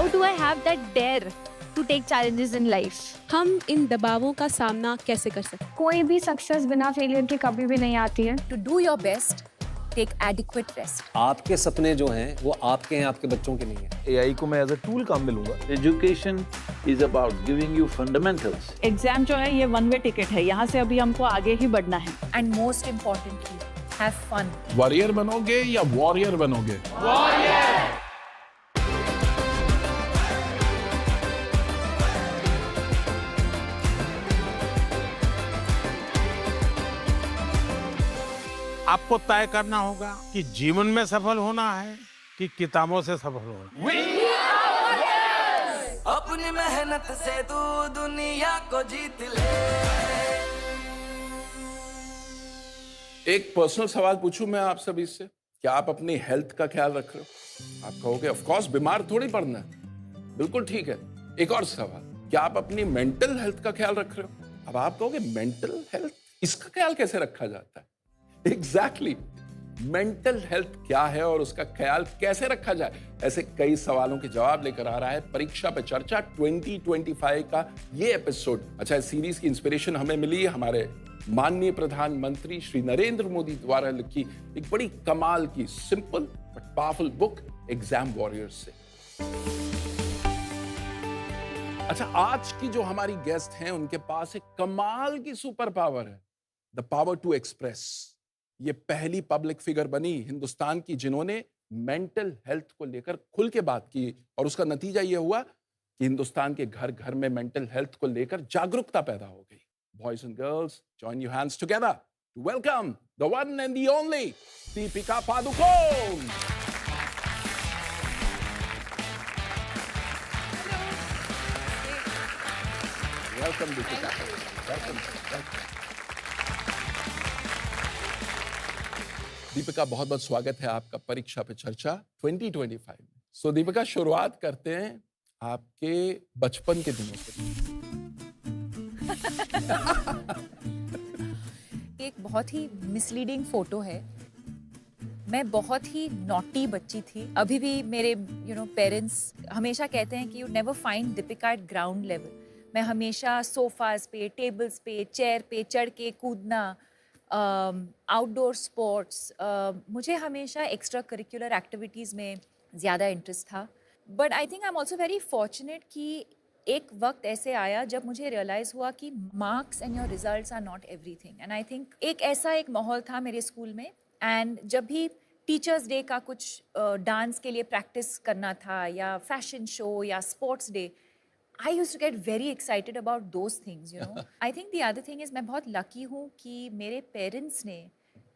How do I have that dare to take challenges in life? हम इन दबावों का सामना कैसे कर सकते हैं? कोई भी सक्सेस बिना फेलियर के कभी भी नहीं आती है। To do your best, take adequate rest. आपके सपने जो हैं वो आपके हैं, आपके बच्चों के नहीं हैं। AI को मैं एज अ टूल काम में लूंगा। Education is about giving you fundamentals. Exam जो है ये वन वे टिकट है, यहाँ से अभी हमको आगे ही बढ़ना है। And most importantly, have fun. Warrior बनोगे या वॉरियर बनोगे? आपको तय करना होगा कि जीवन में सफल होना है कि किताबों से सफल होना है। अपनी मेहनत से तू दुनिया को जीत ले। एक पर्सनल सवाल पूछूं मैं आप सभी से, क्या आप अपनी हेल्थ का ख्याल रख रहे हो? आप कहोगे ऑफ कोर्स, बीमार थोड़ी पड़ना है। बिल्कुल ठीक है। एक और सवाल, क्या आप अपनी मेंटल हेल्थ का ख्याल रख रहे हो? अब आप कहोगे मेंटल हेल्थ, इसका ख्याल कैसे रखा जाता है? एग्जैक्टली मेंटल हेल्थ क्या है और उसका ख्याल कैसे रखा जाए, ऐसे कई सवालों के जवाब लेकर आ रहा है परीक्षा पे चर्चा 2025 का ये एपिसोड। अच्छा, इस सीरीज की इंस्पिरेशन हमें मिली हमारे माननीय प्रधानमंत्री श्री नरेंद्र मोदी द्वारा लिखी एक बड़ी कमाल की simple but powerful book exam warriors से। अच्छा, आज की जो हमारी गेस्ट हैं उनके पास एक कमाल की सुपर पावर है, द पावर टू एक्सप्रेस। ये पहली पब्लिक फिगर बनी हिंदुस्तान की जिन्होंने मेंटल हेल्थ को लेकर खुल के बात की, और उसका नतीजा ये हुआ कि हिंदुस्तान के घर घर में मेंटल हेल्थ को लेकर जागरूकता पैदा हो गई। Boys and girls, join your hands together to welcome the one and the only Deepika Padukone. Welcome Deepika, welcome. Deepika, बहुत बहुत स्वागत है आपका परीक्षा पे चर्चा 2025 में। सो दीपिका, शुरुआत करते हैं आपके बचपन के दिनों से। एक बहुत ही मिसलीडिंग फोटो है। मैं बहुत ही नॉटी बच्ची थी। अभी भी मेरे पेरेंट्स हमेशा कहते हैं कि you never find Deepika eight ground level. मैं हमेशा सोफाज पे, टेबल्स पे, चेयर पे चढ़ के कूदना, आउटडोर स्पोर्ट्स, मुझे हमेशा एक्स्ट्रा करिकुलर एक्टिविटीज़ में ज़्यादा इंटरेस्ट था। But I think I am also very fortunate कि एक वक्त ऐसे आया जब मुझे रियलाइज़ हुआ कि marks and your results are not everything. And I think एक ऐसा एक माहौल था मेरे स्कूल में, एंड जब भी टीचर्स डे का कुछ डांस के लिए प्रैक्टिस करना था या फैशन शो या sports day, I used to get very excited about those things, you know. I think the other thing is मैं बहुत lucky हूँ कि मेरे parents ने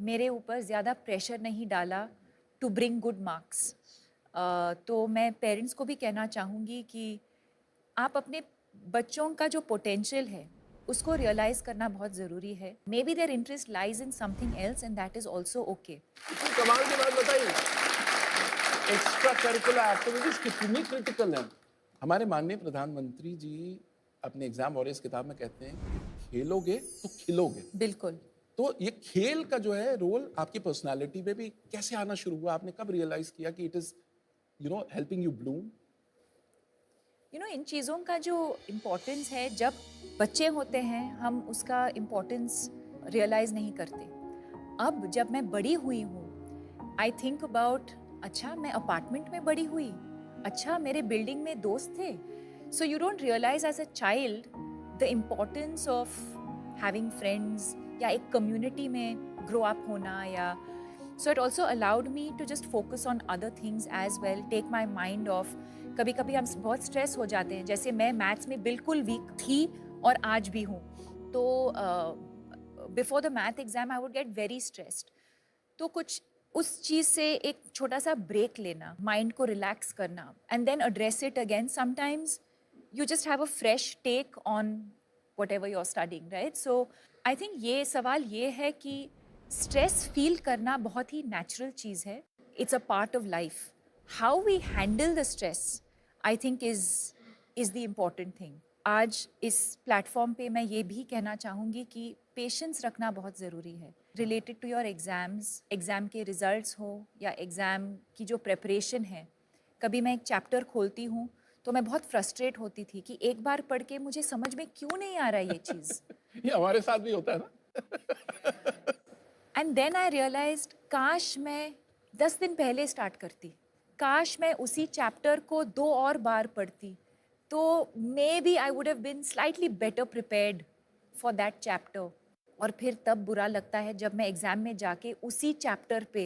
मेरे ऊपर ज़्यादा pressure नहीं डाला to bring good marks. तो मैं parents को भी कहना चाहूँगी कि आप अपने बच्चों का जो potential है उसको realize करना बहुत ज़रूरी है. Maybe their interest lies in something else and that is also okay. कमाल की बात बताइए, एक्स्ट्रा करिकुलर एक्टिविटीज कितनी क्रिटिकल हैं। हमारे माननीय प्रधानमंत्री जी अपने एग्जाम वॉरियर्स किताब में कहते हैं खेलोगे तो खिलोगे। बिल्कुल। तो ये खेल का जो है रोल आपकी पर्सनालिटी में भी कैसे आना शुरू हुआ? आपने कब रियलाइज किया कि it is helping you bloom? इन चीज़ों का जो इम्पोर्टेंस है, जब बच्चे होते हैं हम उसका इम्पोर्टेंस रियलाइज़ नहीं करते। अब जब मैं बड़ी हुई हूँ, आई थिंक अबाउट, अच्छा मैं अपार्टमेंट में बड़ी हुई, अच्छा मेरे बिल्डिंग में दोस्त थे। So you don't realise as a child the importance of having friends या एक कम्युनिटी में ग्रो अप होना, या so it also allowed me to just focus on other things as well, take my mind off. कभी कभी हम बहुत stress हो जाते हैं, जैसे मैं मैथ्स में बिल्कुल वीक थी और आज भी हूँ, तो before the math exam I would get very stressed. तो कुछ उस चीज़ से एक छोटा सा ब्रेक लेना, माइंड को रिलैक्स करना, and then address it again. Sometimes you just have a fresh take on whatever you are studying, right? So I think ये सवाल ये है कि स्ट्रेस फील करना बहुत ही नेचुरल चीज़ है, it's a part of life. How we handle the stress I think is the important thing. आज इस प्लेटफॉर्म पे मैं ये भी कहना चाहूँगी कि पेशेंस रखना बहुत ज़रूरी है related to your exams, exam के रिज़ल्ट्स हो या एग्ज़ाम की जो प्रेपरेशन है। कभी मैं एक चैप्टर खोलती हूँ तो मैं बहुत फ्रस्ट्रेट होती थी कि एक बार पढ़ के मुझे समझ में क्यों नहीं आ रहा ये चीज़। ये हमारे साथ भी होता है ना। एंड देन आई रियलाइज्ड काश मैं 10 दिन पहले स्टार्ट करती, काश मैं उसी चैप्टर को 2 और बार पढ़ती, तो maybe I would have been slightly better prepared for that chapter. और फिर तब बुरा लगता है जब मैं एग्ज़ाम में जाके उसी चैप्टर पे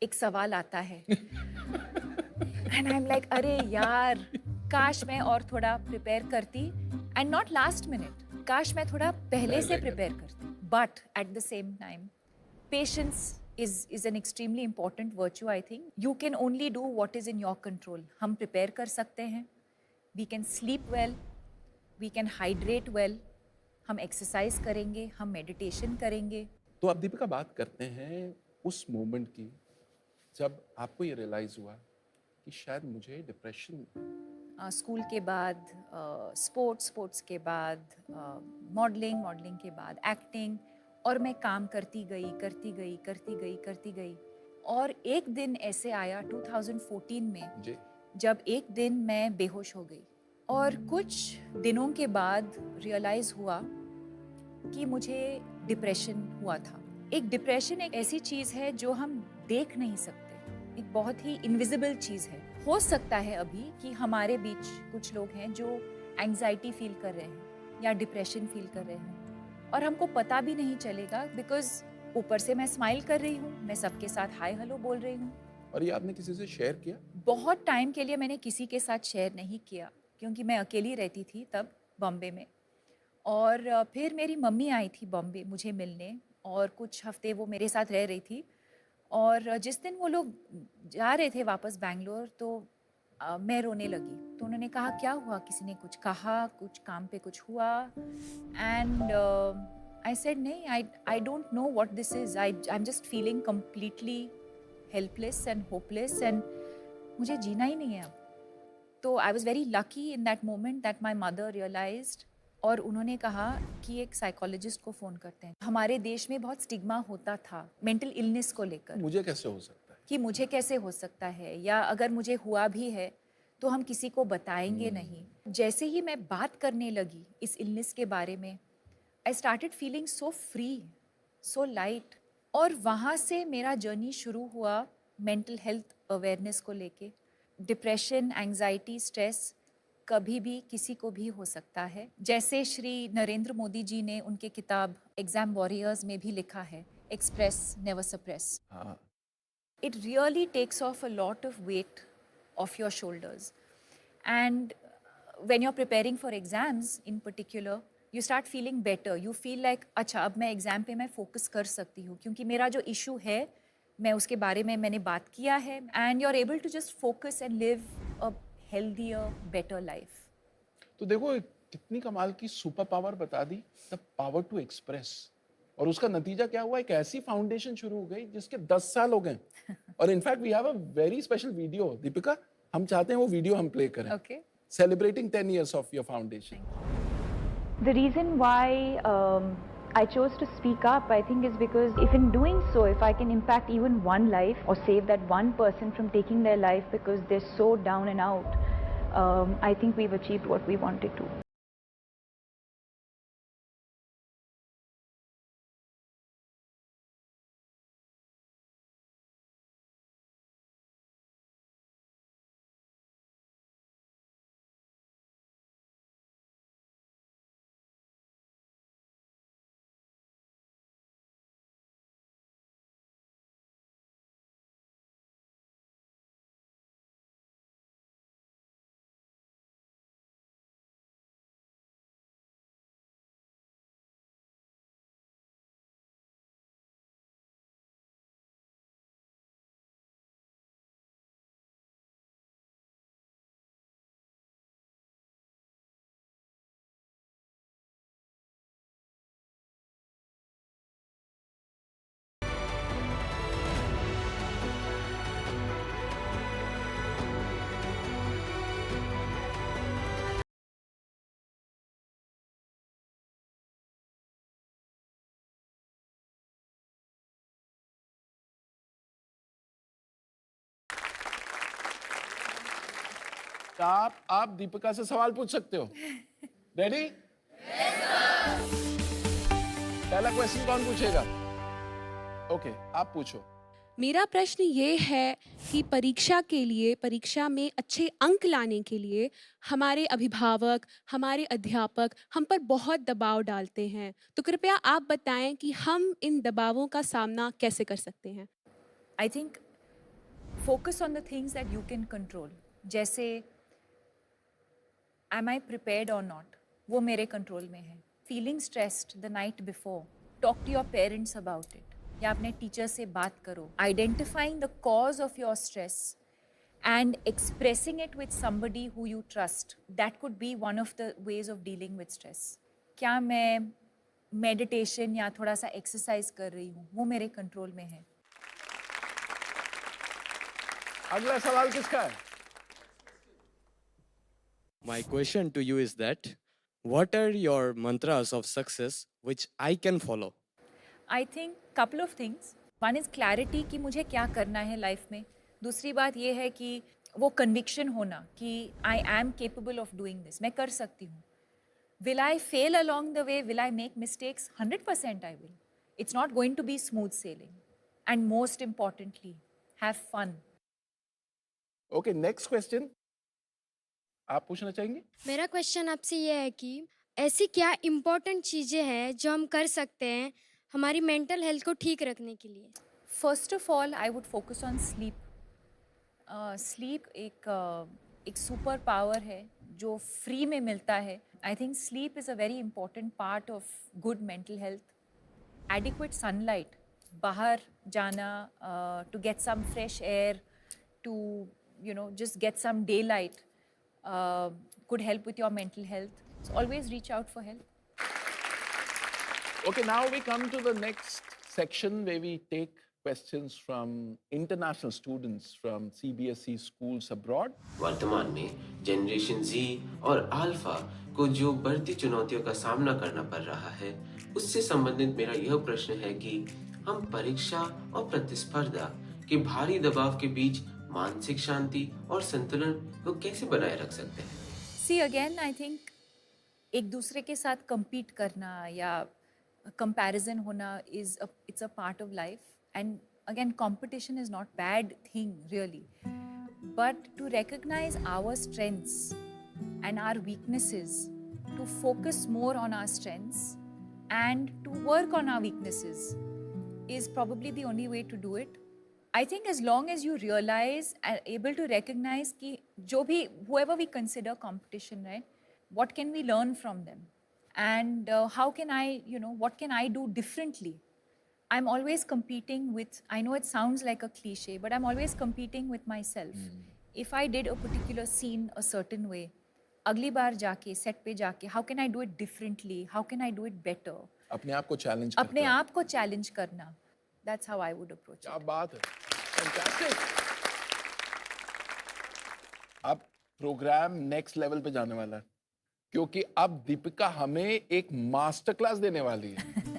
एक सवाल आता है एंड आई एम लाइक अरे यार, काश मैं और थोड़ा प्रिपेयर करती, एंड नॉट लास्ट मिनट, काश मैं थोड़ा पहले से प्रिपेयर करती। But at the same time patience is an extremely important virtue, I think. You can only do what is in your control. हम prepare कर सकते हैं, we can sleep well, we can hydrate well, हम exercise करेंगे, हम meditation करेंगे। तो अब दीपिका बात करते हैं उस मोमेंट की जब आपको ये रियलाइज हुआ कि शायद मुझे डिप्रेशन। स्कूल के बाद स्पोर्ट्स के बाद मॉडलिंग के बाद एक्टिंग, और मैं काम करती गई। और एक दिन ऐसे आया 2014 में जी। जब एक दिन मैं बेहोश हो गई, और कुछ दिनों के बाद रियलाइज़ हुआ कि मुझे डिप्रेशन हुआ था। एक डिप्रेशन एक ऐसी चीज़ है जो हम देख नहीं सकते, एक बहुत ही इनविजिबल चीज़ है। हो सकता है अभी कि हमारे बीच कुछ लोग हैं जो एंग्जाइटी फील कर रहे हैं या डिप्रेशन फील कर रहे हैं, और हमको पता भी नहीं चलेगा, बिकॉज ऊपर से मैं स्माइल कर रही हूँ, मैं सबके साथ हाय हेलो बोल रही हूँ। और ये आपने किसी से शेयर किया? बहुत टाइम के लिए मैंने किसी के साथ शेयर नहीं किया, क्योंकि मैं अकेली रहती थी तब बॉम्बे में। और फिर मेरी मम्मी आई थी बॉम्बे मुझे मिलने, और कुछ हफ्ते वो मेरे साथ रह रही थी। और जिस दिन वो लोग जा रहे थे वापस बैंगलोर, तो मैं रोने लगी। तो उन्होंने कहा क्या हुआ, किसी ने कुछ कहा, कुछ काम पे कुछ हुआ? एंड आई सेड नहीं, I don't know what this is, I am just feeling completely helpless and hopeless, and मुझे जीना ही नहीं है अब। तो I was very lucky in that moment that my mother realised, और उन्होंने कहा कि एक साइकोलॉजिस्ट को फ़ोन करते हैं। हमारे देश में बहुत स्टिग्मा होता था मेंटल इलनेस को लेकर, मुझे कैसे हो सकता है, कि मुझे कैसे हो सकता है, या अगर मुझे हुआ भी है तो हम किसी को बताएंगे नहीं। जैसे ही मैं बात करने लगी इस इलनेस के बारे में, I started feeling so free, so light. और वहाँ से मेरा जर्नी शुरू हुआ मेंटल हेल्थ अवेयरनेस को लेके। डिप्रेशन, एंग्जाइटी, स्ट्रेस कभी भी किसी को भी हो सकता है। जैसे श्री नरेंद्र मोदी जी ने उनके किताब एग्जाम वॉरियर्स में भी लिखा है, एक्सप्रेस नेवर सप्रेस। हाँ। It really takes off a lot of weight off your shoulders. And when you're preparing for exams in particular, you start feeling better. You feel like, अच्छा अब मैं exam पे मैं फोकस कर सकती हूँ, क्योंकि मेरा जो इशू है मैं उसके बारे में मैंने बात किया है, and you're able to just focus and live a healthier, better life. तो देखो कितनी कमाल की सुपर पावर बता दी, द पावर टू एक्सप्रेस। और उसका नतीजा क्या हुआ, एक ऐसी फाउंडेशन शुरू हो गई जिसके 10 साल हो गए। और in fact we have a very special video. Deepika, हम चाहते हैं वो वीडियो हम प्ले करें, Okay. Celebrating 10 years of your foundation. The reason why I chose to speak up, I think, is because if in doing so, if I can impact even one life or save that one person from taking their life because they're so down and out, I think we've achieved what we wanted to. आप दीपिका से सवाल पूछ सकते हो। Ready? पहला question कौन पूछेगा? Okay, आप पूछो। मेरा प्रश्न ये है कि परीक्षा में अच्छे अंक लाने के लिए हमारे अभिभावक, हमारे अध्यापक हम पर बहुत दबाव डालते हैं। तो कृपया आप बताएं कि हम इन दबावों का सामना कैसे कर सकते हैं? I think focus on the things that you can control. जैसे am I prepared or not? वो मेरे कंट्रोल में है. Feeling stressed the night before. Talk to your parents about it. या अपने टीचर से बात करो. Identifying the cause of your stress and expressing it with somebody who you trust. That could be one of the ways of dealing with stress. क्या मैं meditation या थोड़ा सा एक्सरसाइज कर रही हूँ, वो मेरे कंट्रोल में है. अगला सवाल किसका है? My question to you is that what are your mantras of success which I can follow? I think couple of things. One is clarity कि मुझे क्या करना है लाइफ में. दूसरी बात ये है कि वो कन्विक्शन होना कि I am capable of doing this, मैं कर सकती हूँ. Will I fail along the way, will I make mistakes? 100% I will. It's not going to be smooth sailing. And most importantly, have fun. Okay, next question आप पूछना चाहेंगे? मेरा question आपसे ये है कि ऐसी क्या इम्पोर्टेंट चीज़ें हैं जो हम कर सकते हैं हमारी मेंटल हेल्थ को ठीक रखने के लिए? First of all I would focus on sleep. Sleep एक सुपर पावर है जो फ्री में मिलता है. I think sleep is a very important part of good mental health. Adequate sunlight, बाहर जाना to get some fresh air, to just get some daylight could help with your mental health. So always reach out for help. Okay, now we come to the next section where we take questions from international students from CBSE schools abroad. वर्तमान में generation Z और alpha को जो बढ़ती चुनौतियों का सामना करना पड़ रहा है, उससे संबंधित मेरा यह प्रश्न है कि हम परीक्षा और प्रतिस्पर्धा के भारी दबाव के बीच मानसिक शांति और संतुलन को कैसे बनाए रख सकते हैं? See again, I think एक दूसरे के साथ compete करना या comparison होना it's a part of life. And again, competition is not bad thing really. But to recognize our strengths and our weaknesses, to focus more on our strengths and to work on our weaknesses is probably the only way to do it. I think as long as you realize and able to recognize कि जो भी whoever we consider competition, right? What can we learn from them? And how can I, what can I do differently? I'm always competing with, I know it sounds like a cliche, but I'm always competing with myself. If I did a particular scene a certain way, अगली बार जाके, set पे जाके, how can I do it differently? How can I do it better? अपने आप को challenge अपने आप को challenge करना. That's how I would approach it. क्या बात है, fantastic. अब प्रोग्राम नेक्स्ट लेवल पे जाने वाला है क्योंकि अब दीपिका हमें एक मास्टर क्लास देने वाली है.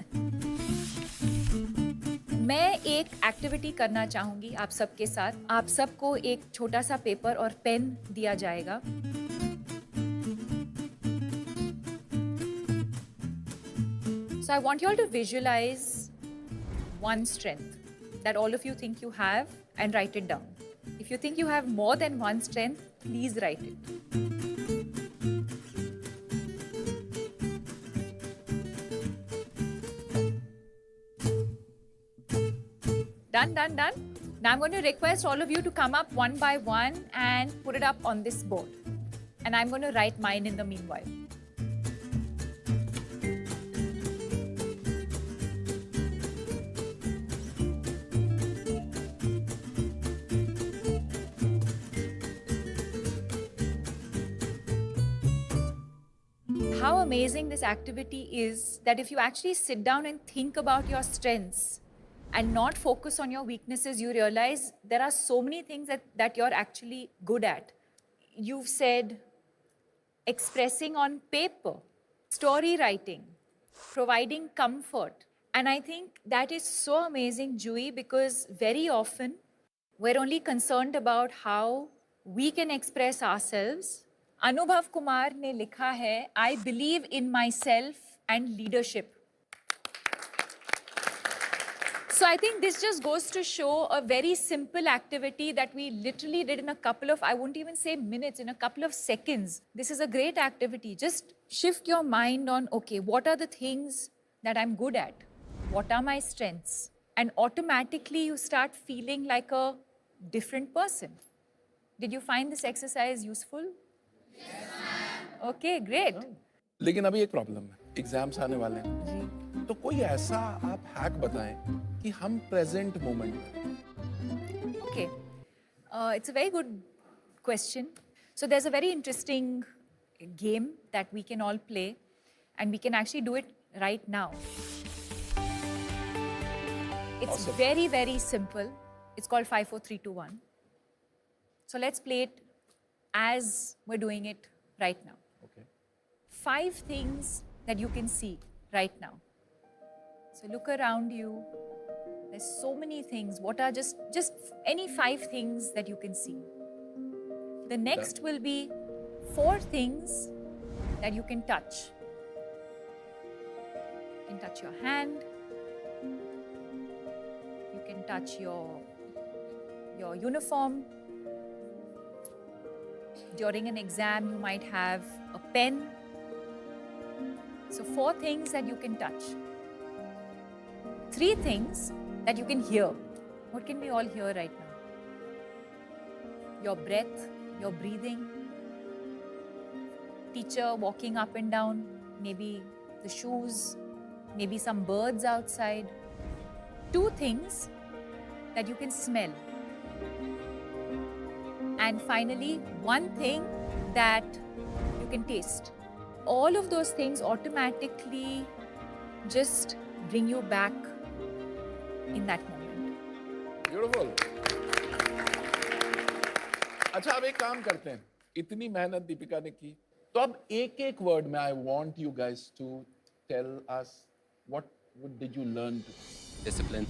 मैं एक एक्टिविटी करना चाहूंगी आप सबके साथ. आप सबको एक छोटा सा पेपर और पेन दिया जाएगा. So I want you all to visualize one strength that all of you think you have and write it down. If you think you have more than one strength, please write it. Done, done, done. Now I'm going to request all of you to come up one by one and put it up on this board. And I'm going to write mine in the meanwhile. How amazing this activity is that if you actually sit down and think about your strengths and not focus on your weaknesses, you realize there are so many things that you're actually good at. You've said expressing on paper, story writing, providing comfort. And I think that is so amazing, Jui, because very often we're only concerned about how we can express ourselves. Anubhav Kumar ने लिखा है, I believe in myself and leadership. So I think this just goes to show a very simple activity that we literally did in a couple of, I won't even say minutes, in a couple of seconds. This is a great activity. Just shift your mind on, okay, what are the things that I'm good at? What are my strengths? And automatically you start feeling like a different person. Did you find this exercise useful? Yes, ma'am. Okay, great. लेकिन अभी एक problem है, exams आने वाले हैं, तो कोई ऐसा आप हैक बताएं कि हम प्रेजेंट मोमेंट में. Okay, it's a very good question. So there's a very interesting game that we can all play, and we can actually do it right now. It's Awesome. very, very simple. It's called 5, 4, 3, 2, 1. So let's play it as we're doing it right now. Okay. 5 things that you can see right now. So look around you. There's so many things. What are just any 5 things that you can see? The next will be 4 things that you can touch. You can touch your hand. You can touch your uniform. During an exam, you might have a pen. So 4 things that you can touch. 3 things that you can hear. What can we all hear right now? Your breath, your breathing. Teacher walking up and down, maybe the shoes, maybe some birds outside. 2 things that you can smell. And finally, 1 thing that you can taste. All of those things automatically just bring you back in that moment. Beautiful. अच्छा, अब एक काम करते हैं. इतनी मेहनत दीपिका ने की, तो अब एक वर्ड में I want you guys to tell us what did you learn? Discipline.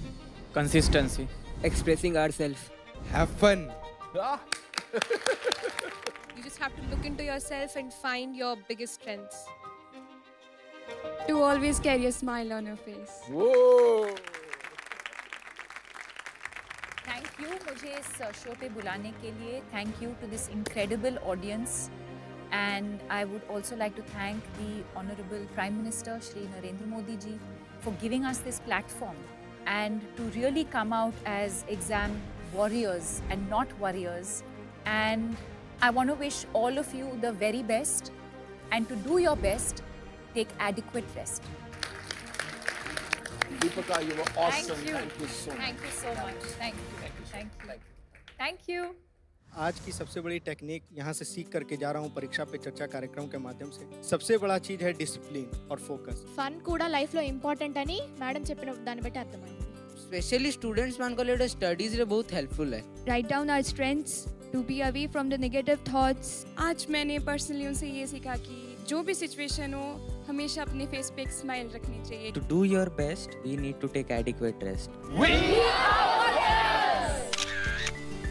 Consistency. Expressing ourselves. Have fun. You just have to look into yourself and find your biggest strengths. To always carry a smile on your face. Whoa! Thank you मुझे इस show पे बुलाने के लिए. Thank you to this incredible audience. And I would also like to thank the Honorable Prime Minister Shri Narendra Modi ji for giving us this platform and to really come out as exam warriors and not warriors. And I want to wish all of you the very best, and to do your best, take adequate rest. Deepika, you were awesome. Thank you. Thank you so much. Thank you so much. Thank you. Thank you. Thank you. आज की सबसे बड़ी technique यहाँ से सीख करके जा रहा हूँ परीक्षा पे चर्चा कार्यक्रम के माध्यम से. सबसे बड़ा चीज है डिसिप्लिन और फोकस. ఫన్ కూడా లైఫ్ లో ఇంపార్టెంట్ అని మేడం చెప్పిన దాన్ని బట్టి అర్థమైంది. स्पेशली स्टूडेंट्स मान को लिए स्टडीज रे बहुत हेल्पफुल है. Write down our strengths to be away from the negative thoughts. आज मैंने पर्सनली उनसे ये सीखा कि जो भी सिचुएशन हो हमेशा अपने फेस पे एक स्माइल रखनी चाहिए. To do your best, we need to take adequate rest.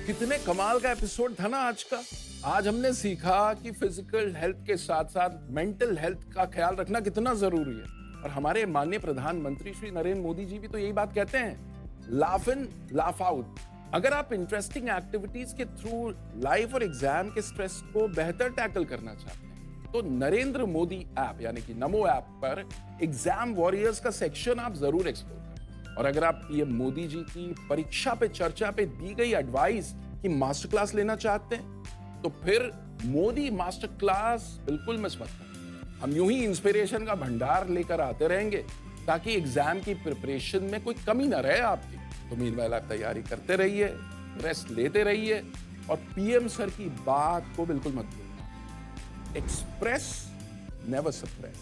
कितने कमाल का एपिसोड था ना आज का. आज हमने सीखा कि फिजिकल हेल्थ के साथ साथ मेंटल हेल्थ का ख्याल रखना कितना जरूरी है. और हमारे माननीय प्रधानमंत्री श्री नरेंद्र मोदी जी भी तो यही बात कहते हैं, लाफ इन लाफ आउट. अगर आप इंटरेस्टिंग एक्टिविटीज के थ्रू लाइफ और एग्जाम के स्ट्रेस को बेहतर टैकल करना चाहते हैं तो नरेंद्र मोदी ऐप यानी कि नमो ऐप पर एग्जाम वॉरियर्स का सेक्शन आप जरूर एक्सप्लोर करें. और अगर आप पीएम मोदी जी की परीक्षा पे चर्चा पे दी गई एडवाइस की मास्टर क्लास लेना चाहते हैं तो फिर मोदी मास्टर क्लास बिल्कुल मिस मत करें. हम यूं ही इंस्पिरेशन का भंडार लेकर आते रहेंगे ताकि एग्जाम की प्रिपरेशन में कोई कमी ना रहे आपकी. तो मीनवाइल आप तैयारी करते रहिए, रेस्ट लेते रहिए और पीएम सर की बात को बिल्कुल मत भूलना. Express, never suppress.